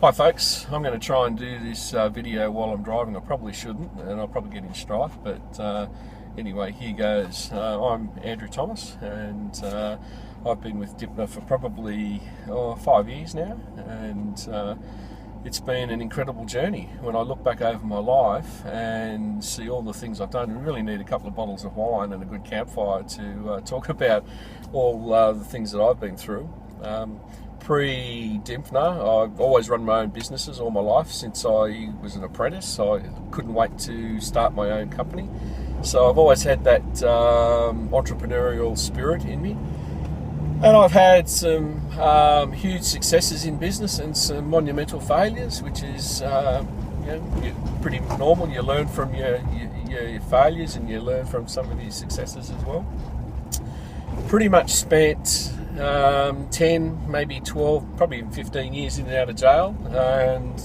Hi folks, I'm going to try and do this video while I'm driving. I probably shouldn't, and I'll probably get in strife, but anyway, here goes. I'm Andrew Thomas, and I've been with Dymphna for probably 5 years now, and it's been an incredible journey. When I look back over my life and see all the things I've done, we really need a couple of bottles of wine and a good campfire to talk about all the things that I've been through. Pre-Dymphna, I've always run my own businesses all my life since I was an apprentice. I couldn't wait to start my own company. So I've always had that entrepreneurial spirit in me. And I've had some huge successes in business and some monumental failures, which is pretty normal. You learn from your failures and you learn from some of your successes as well. Pretty much spent 10, maybe 12, probably even 15 years in and out of jail, and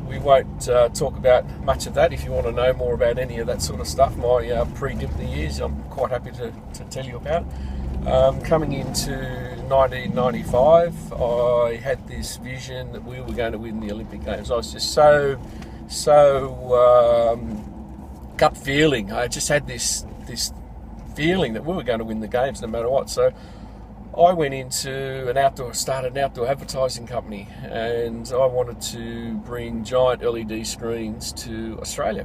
we won't talk about much of that. If you want to know more about any of that sort of stuff, my pre-Dymphna years, I'm quite happy to tell you about. Coming into 1995, I had this vision that we were going to win the Olympic Games. I was just so gut feeling. I just had this feeling that we were going to win the games no matter what. So I went into started an outdoor advertising company, and I wanted to bring giant LED screens to Australia.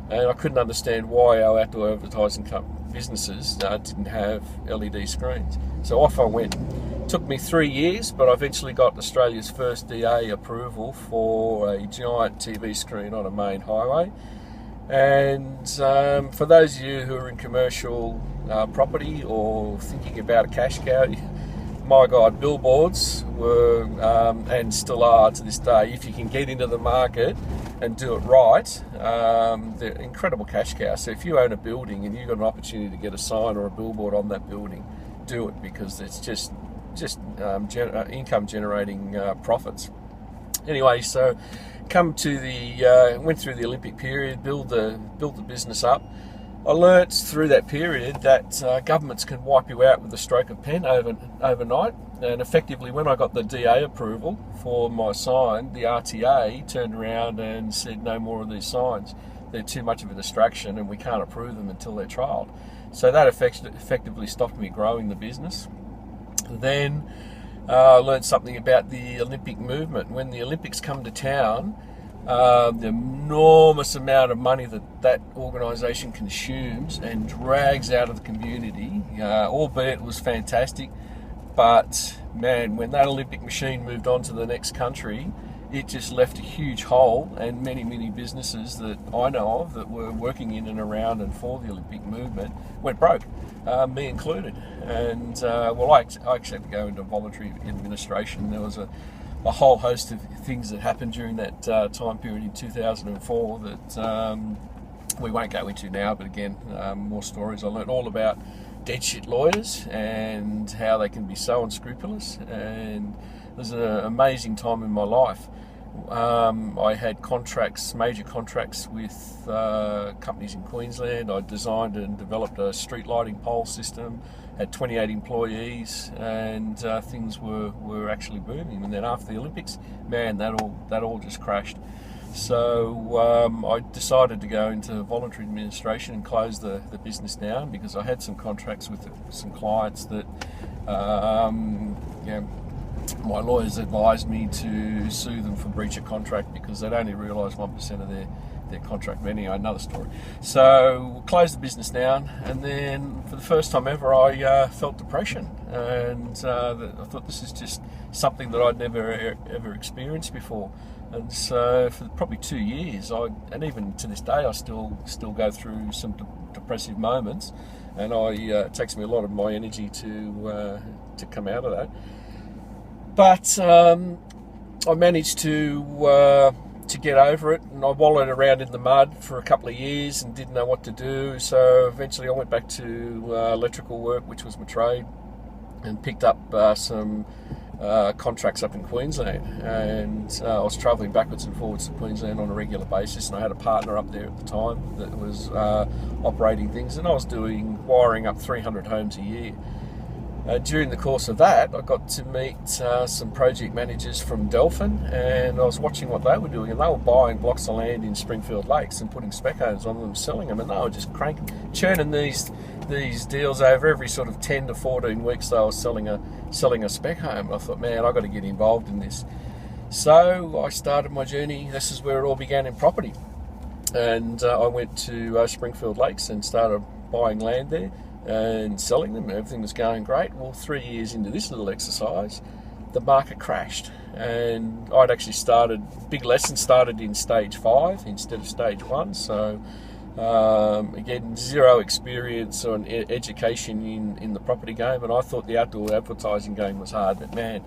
And I couldn't understand why our outdoor advertising businesses didn't have LED screens. So off I went. It took me 3 years, but I eventually got Australia's first DA approval for a giant TV screen on a main highway. And for those of you who are in commercial property or thinking about a cash cow, my God, billboards were and still are to this day, if you can get into the market and do it right, they're incredible cash cows. So if you own a building and you've got an opportunity to get a sign or a billboard on that building, do it, because it's just income generating profits. Anyway, so went through the Olympic period, built the business up. I learnt through that period that governments can wipe you out with a stroke of pen overnight. And effectively, when I got the DA approval for my sign, the RTA turned around and said, no more of these signs. They're too much of a distraction and we can't approve them until they're trialled. So that effectively stopped me growing the business. Then I learned something about the Olympic movement. When the Olympics come to town, the enormous amount of money that organisation consumes and drags out of the community, albeit it was fantastic, but man, when that Olympic machine moved on to the next country, it just left a huge hole, and many businesses that I know of that were working in and around and for the Olympic movement went broke, me included. And I actually had to go into voluntary administration. There was a whole host of things that happened during that time period in 2004 that we won't go into now, but again, more stories. I learned all about dead shit lawyers and how they can be so unscrupulous, and it was an amazing time in my life. I had major contracts with companies in Queensland. I designed and developed a street lighting pole system, had 28 employees, and things were actually booming. And then after the Olympics, man, that all just crashed. So I decided to go into voluntary administration and close the business down, because I had some contracts with some clients that my lawyers advised me to sue them for breach of contract, because they'd only realised 1% of their contract. Anyway, another story. So closed the business down, and then for the first time ever, I felt depression, and I thought, this is just something that I'd never ever experienced before. And so for probably 2 years, and even to this day, I still go through some depressive moments, and it takes me a lot of my energy to come out of that. But I managed to get over it, and I wallowed around in the mud for a couple of years and didn't know what to do. So eventually I went back to electrical work, which was my trade, and picked up some contracts up in Queensland. And I was travelling backwards and forwards to Queensland on a regular basis, and I had a partner up there at the time that was operating things, and I was wiring up 300 homes a year. During the course of that, I got to meet some project managers from Dymphna, and I was watching what they were doing, and they were buying blocks of land in Springfield Lakes and putting spec homes on them, selling them, and they were just churning these deals over every sort of 10 to 14 weeks. They were selling a spec home. I thought, man, I've got to get involved in this. So I started my journey. This is where it all began in property, and I went to Springfield Lakes and started buying land there and selling them. Everything was going great. Well, 3 years into this little exercise, the market crashed, and I'd actually big lesson started in stage 5 instead of stage 1. So again, zero experience or education in the property game, and I thought the outdoor advertising game was hard, but man,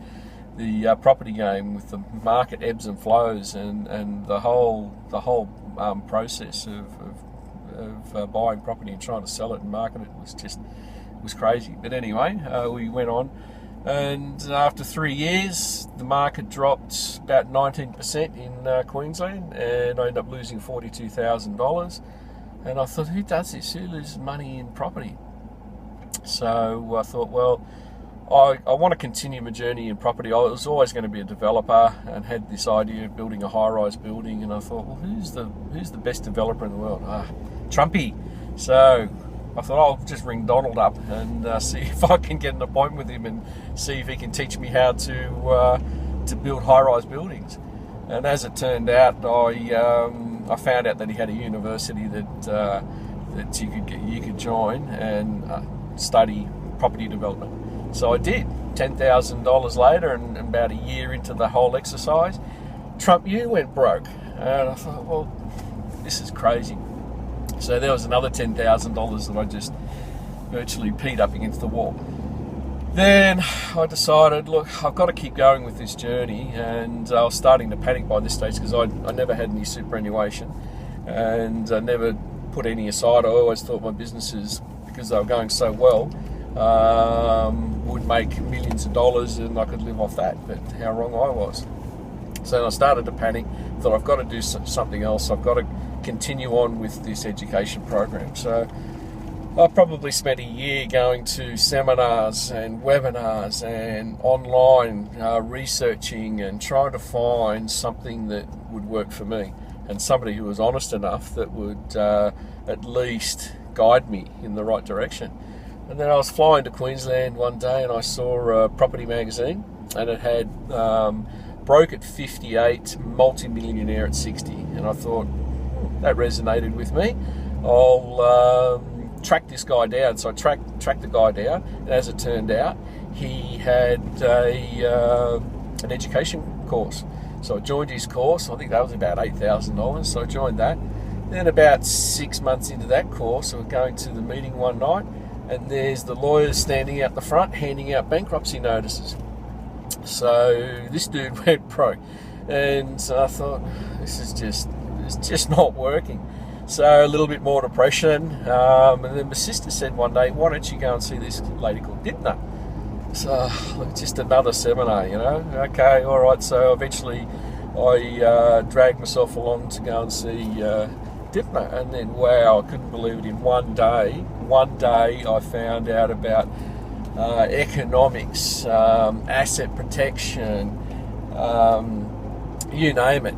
the property game, with the market ebbs and flows and the whole process of buying property and trying to sell it and market it was crazy. But anyway, we went on, and after 3 years, the market dropped about 19% in Queensland, and I ended up losing $42,000. And I thought, who does this? Who loses money in property? So I thought, well, I want to continue my journey in property. I was always going to be a developer and had this idea of building a high-rise building, and I thought, well, who's the best developer in the world? Trumpy. So I thought, I'll just ring Donald up and see if I can get an appointment with him and see if he can teach me how to build high-rise buildings. And as it turned out, I found out that he had a university that you could join and study property development. So I did. $10,000 later, and about a year into the whole exercise, Trump U went broke. And I thought, well, this is crazy. So there was another $10,000 that I just virtually peed up against the wall. Then I decided, look, I've got to keep going with this journey, and I was starting to panic by this stage because I never had any superannuation, and I never put any aside. I always thought my businesses, because they were going so well, would make millions of dollars and I could live off that, but how wrong I was. So I started to panic, thought I've got to do something else. I've got to continue on with this education program. So I probably spent a year going to seminars and webinars and online researching and trying to find something that would work for me, and somebody who was honest enough that would at least guide me in the right direction. And then I was flying to Queensland one day and I saw a property magazine, and it had broke at 58, multi-millionaire at 60. And I thought, that resonated with me. I'll track this guy down. So I tracked the guy down, and as it turned out, he had an education course. So I joined his course. I think that was about $8,000. So I joined that. Then about 6 months into that course, I was going to the meeting one night, and there's the lawyers standing out the front handing out bankruptcy notices. So this dude went broke, and I thought, it's just not working. So a little bit more depression, and then my sister said one day, why don't you go and see this lady called Dymphna? So look, just another seminar, okay, all right. So eventually I dragged myself along to go and see Dymphna, and then wow, I couldn't believe it. In one day I found out about economics, asset protection, you name it,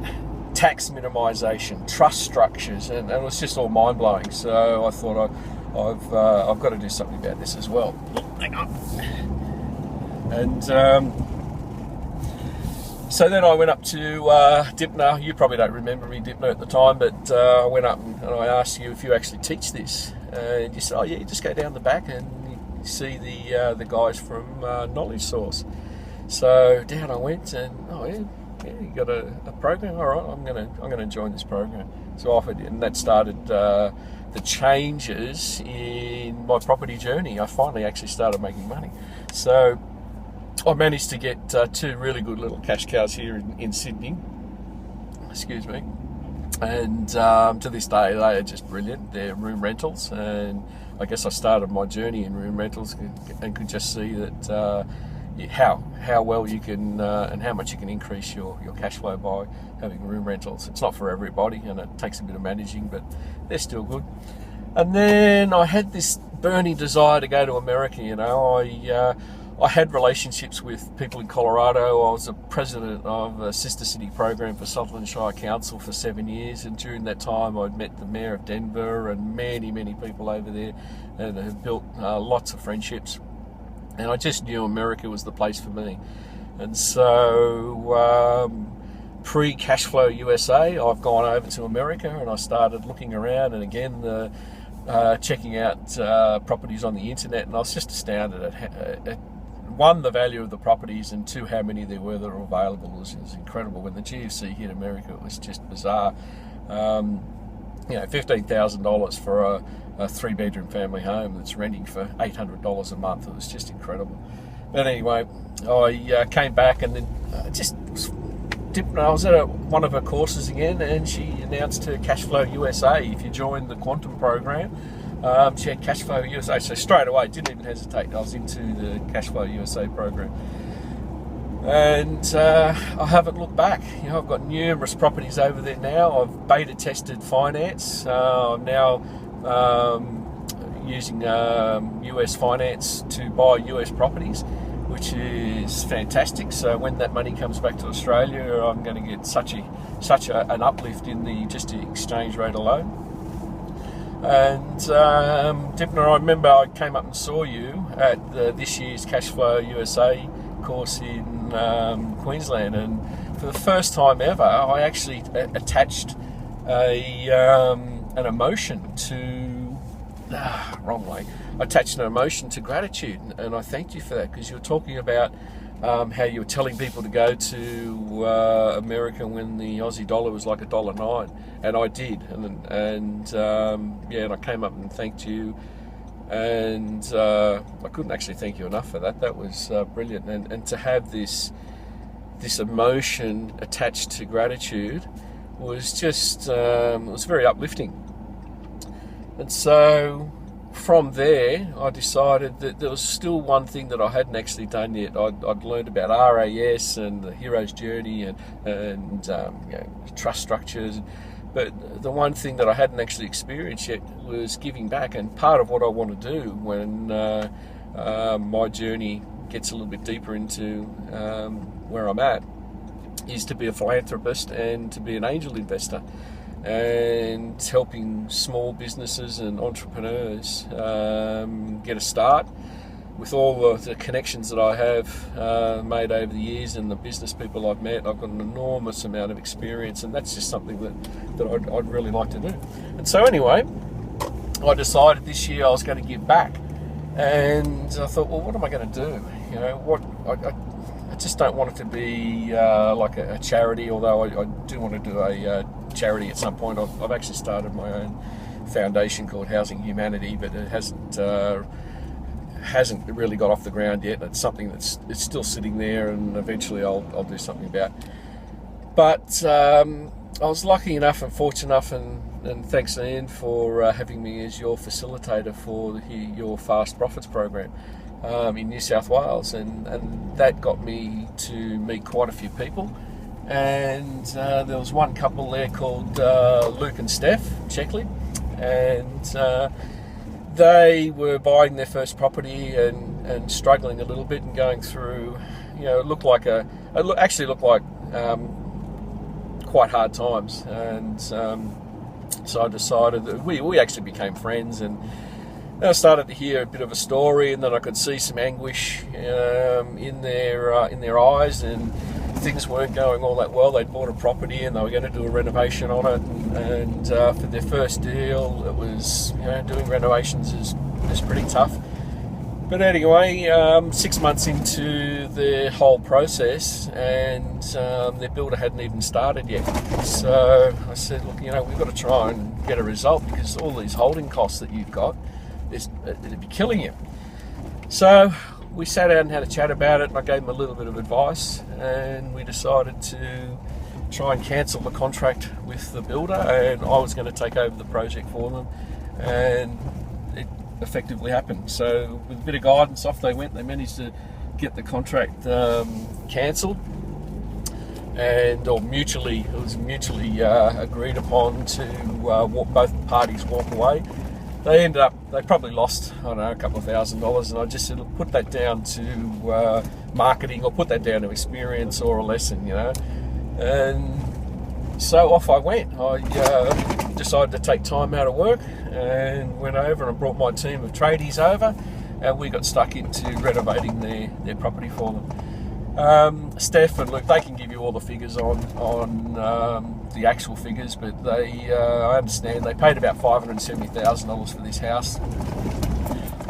tax minimisation, trust structures, and it was just all mind-blowing. So I thought I've got to do something about this as well. Hang on. And so then I went up to Dymphna. You probably don't remember me, Dymphna, at the time, but I went up and I asked you if you actually teach this. And you said, oh yeah, you just go down the back and you see the guys from Knowledge Source. So down I went, and you got a program. All right, I'm gonna join this program. So I offered, and that started the changes in my property journey. I finally actually started making money. So I managed to get 2 really good little cash cows here in Sydney. Excuse me. And to this day, they are just brilliant. They're room rentals, and I guess I started my journey in room rentals and could just see that how well you can and how much you can increase your cash flow by having room rentals. It's not for everybody, and it takes a bit of managing, but they're still good. And then I had this burning desire to go to America. I had relationships with people in Colorado. I was a president of a sister city program for Sutherland Shire Council for 7 years, and during that time I'd met the mayor of Denver and many people over there, and have built lots of friendships, and I just knew America was the place for me. And so pre-Cashflow USA, I've gone over to America and I started looking around, and again checking out properties on the internet, and I was just astounded at one, the value of the properties, and two, how many there were that were available. It was incredible. When the GFC hit America, it was just bizarre. $15,000 for a 3-bedroom family home that's renting for $800 a month. It was just incredible. But anyway, I came back, and then I was at one of her courses again, and she announced her Cashflow USA. If you join the Quantum program, she had Cashflow USA. So straight away, didn't even hesitate. I was into the Cashflow USA program, and I haven't looked back. I've got numerous properties over there now. I've beta tested finance. I'm now using US finance to buy US properties, which is fantastic. So when that money comes back to Australia, I'm going to get such an uplift in the exchange rate alone. And Dymphna, I remember I came up and saw you at this year's Cashflow USA course in Queensland, and for the first time ever, I actually attached an emotion to attached an emotion to gratitude, and I thanked you for that, because you were talking about how you were telling people to go to America when the Aussie dollar was like $1.09, and I did, and I came up and thanked you, and I couldn't actually thank you enough for that. That was brilliant, and to have this emotion attached to gratitude was just it was very uplifting. And so from there, I decided that there was still one thing that I hadn't actually done yet. I'd learned about RAS and the hero's journey and trust structures, but the one thing that I hadn't actually experienced yet was giving back. And part of what I want to do when my journey gets a little bit deeper into where I'm at is to be a philanthropist and to be an angel investor, and helping small businesses and entrepreneurs get a start. With all the connections that I have made over the years and the business people I've met, I've got an enormous amount of experience, and that's just something that I'd really like to do. And so anyway, I decided this year I was going to give back, and I thought, well, what am I going to do? I just don't want it to be like a charity, although I do want to do a charity at some point. I've actually started my own foundation called Housing Humanity, but it hasn't really got off the ground yet. It's something it's still sitting there, and eventually I'll do something about. But I was lucky enough and fortunate enough, and thanks Ian for having me as your facilitator for your Fast Profits program in New South Wales, and that got me to meet quite a few people. And there was one couple there called Luke and Steph Checkley, and they were buying their first property and struggling a little bit and going through, it looked like quite hard times. And so I decided that we actually became friends, and I started to hear a bit of a story, and then I could see some anguish in their eyes, and things weren't going all that well. They'd bought a property and they were going to do a renovation on it, and for their first deal, it was doing renovations is pretty tough. But anyway, 6 months into the whole process, and their builder hadn't even started yet. So I said, look, we've got to try and get a result, because all these holding costs that you've got, it'd be killing you. So we sat down and had a chat about it, and I gave them a little bit of advice, and we decided to try and cancel the contract with the builder, and I was going to take over the project for them, and it effectively happened. So with a bit of guidance, off they went. They managed to get the contract cancelled, and it was mutually agreed upon to both parties walk away. they probably lost, I don't know, a couple of $1,000, and I just said, look, put that down to marketing, or put that down to experience or a lesson, And so off I went. I decided to take time out of work and went over and brought my team of tradies over, and we got stuck into renovating their property for them. Steph and Luke, they can give you all the figures on the actual figures, but I understand they paid about $570,000 for this house.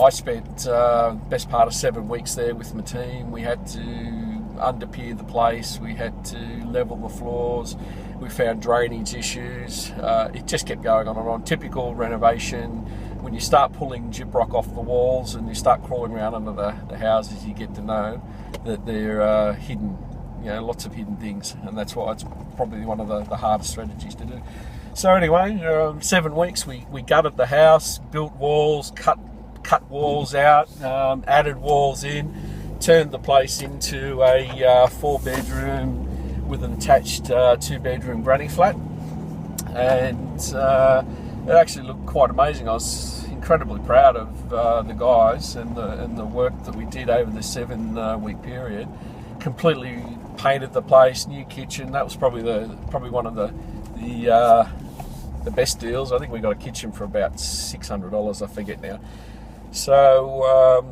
I spent best part of 7 weeks there with my team. We had to underpier the place, we had to level the floors, we found drainage issues. It just kept going on and on. Typical renovation. When you start pulling gyprock off the walls and you start crawling around under the houses, you get to know that they're hidden, lots of hidden things, and that's why it's probably one of the hardest strategies to do. So anyway, 7 weeks, we gutted the house, built walls, cut walls out, added walls in, turned the place into a 4-bedroom with an attached 2-bedroom granny flat, and it actually looked quite amazing. I was incredibly proud of the guys and the work that we did over the 7-week period. Completely painted the place, new kitchen. That was probably one of the best deals. I think we got a kitchen for about $600, I forget now. So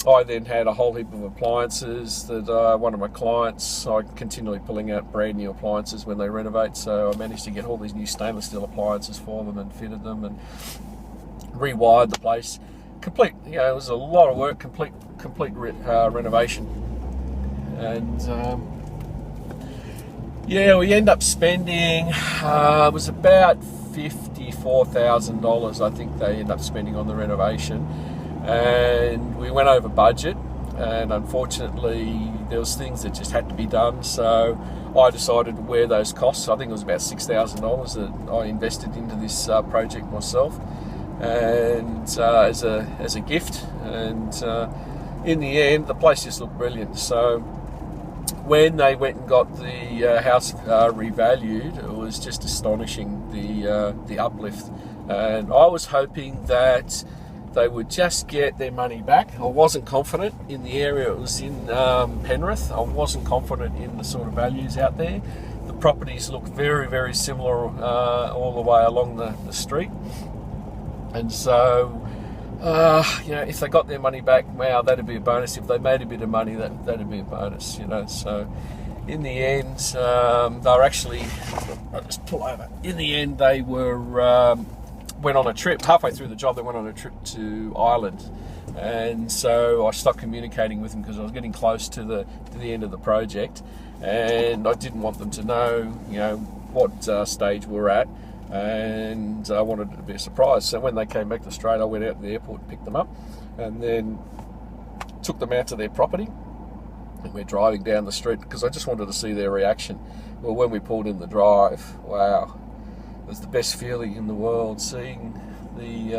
I then had a whole heap of appliances that one of my clients, I continually pulling out brand new appliances when they renovate, so I managed to get all these new stainless steel appliances for them and fitted them and rewired the place. Complete, it was a lot of work, complete renovation. And we end up spending, it was about $54,000 I think they end up spending on the renovation. And we went over budget, and unfortunately there was things that just had to be done, so I decided to wear those costs. I think it was about $6,000 that I invested into this project myself, and as a gift. And in the end, the place just looked brilliant. So when they went and got the house revalued, it was just astonishing, the uplift. And I was hoping that they would just get their money back. I wasn't confident in the area it was in, Penrith. I wasn't confident in the sort of values out there. The properties look very, very similar all the way along the street. And so, if they got their money back, wow, that'd be a bonus. If they made a bit of money, that'd be a bonus, So in the end, they were actually, I'll just pull over. In the end, they went on a trip. Halfway through the job, they went on a trip to Ireland, and so I stopped communicating with them because I was getting close to the end of the project, and I didn't want them to know, what stage we're at, and I wanted it to be a surprise. So when they came back to Australia, I went out to the airport and picked them up, and then took them out to their property, and we're driving down the street because I just wanted to see their reaction. Well, when we pulled in the drive, wow. It was the best feeling in the world, seeing the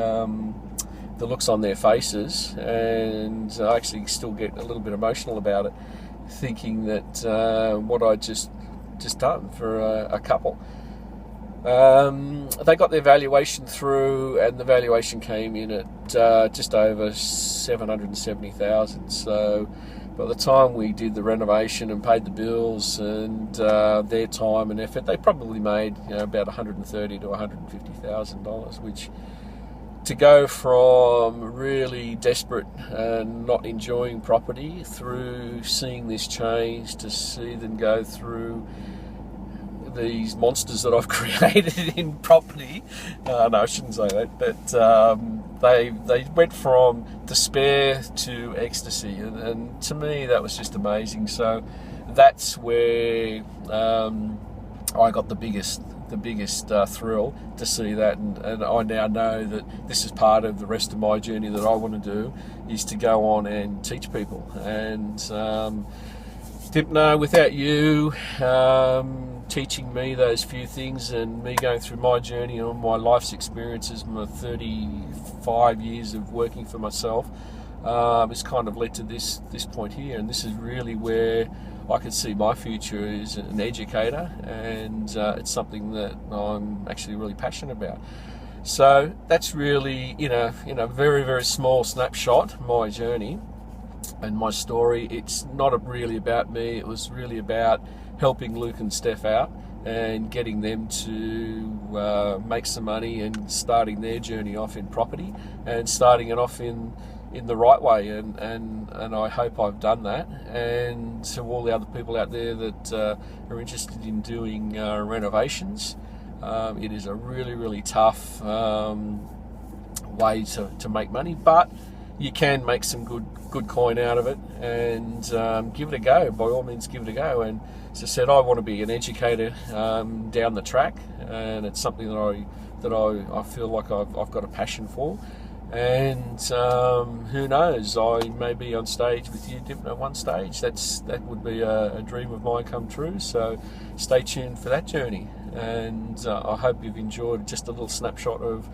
looks on their faces, and I actually still get a little bit emotional about it, thinking that what I just done for a couple. They got their valuation through, and the valuation came in at just over $770,000. So by the time we did the renovation and paid the bills and their time and effort, they probably made about $130,000 to $150,000, which, to go from really desperate and not enjoying property through seeing this change, to see them go through these monsters that I've created in property. No, I shouldn't say that, but they went from despair to ecstasy, and to me that was just amazing. So that's where I got the biggest thrill to see that, and I now know that this is part of the rest of my journey that I want to do, is to go on and teach people. And Dymphna, without you teaching me those few things, and me going through my journey and my life's experiences, my 35 years of working for myself, it's kind of led to this point here. And this is really where I could see my future as an educator, and it's something that I'm actually really passionate about. So that's really, in a very, very small snapshot, my journey and my story. It's not really about me. It was really about helping Luke and Steph out and getting them to make some money and starting their journey off in property and starting it off in the right way. And I hope I've done that. And to all the other people out there that are interested in doing renovations, it is a really, really tough way to make money, but you can make some good coin out of it, and give it a go. By all means, give it a go. And as I said, I want to be an educator down the track, and it's something that I feel like I've got a passion for. And who knows, I may be on stage with you, Dymphna, at one stage. That would be a dream of mine come true. So stay tuned for that journey. And I hope you've enjoyed just a little snapshot of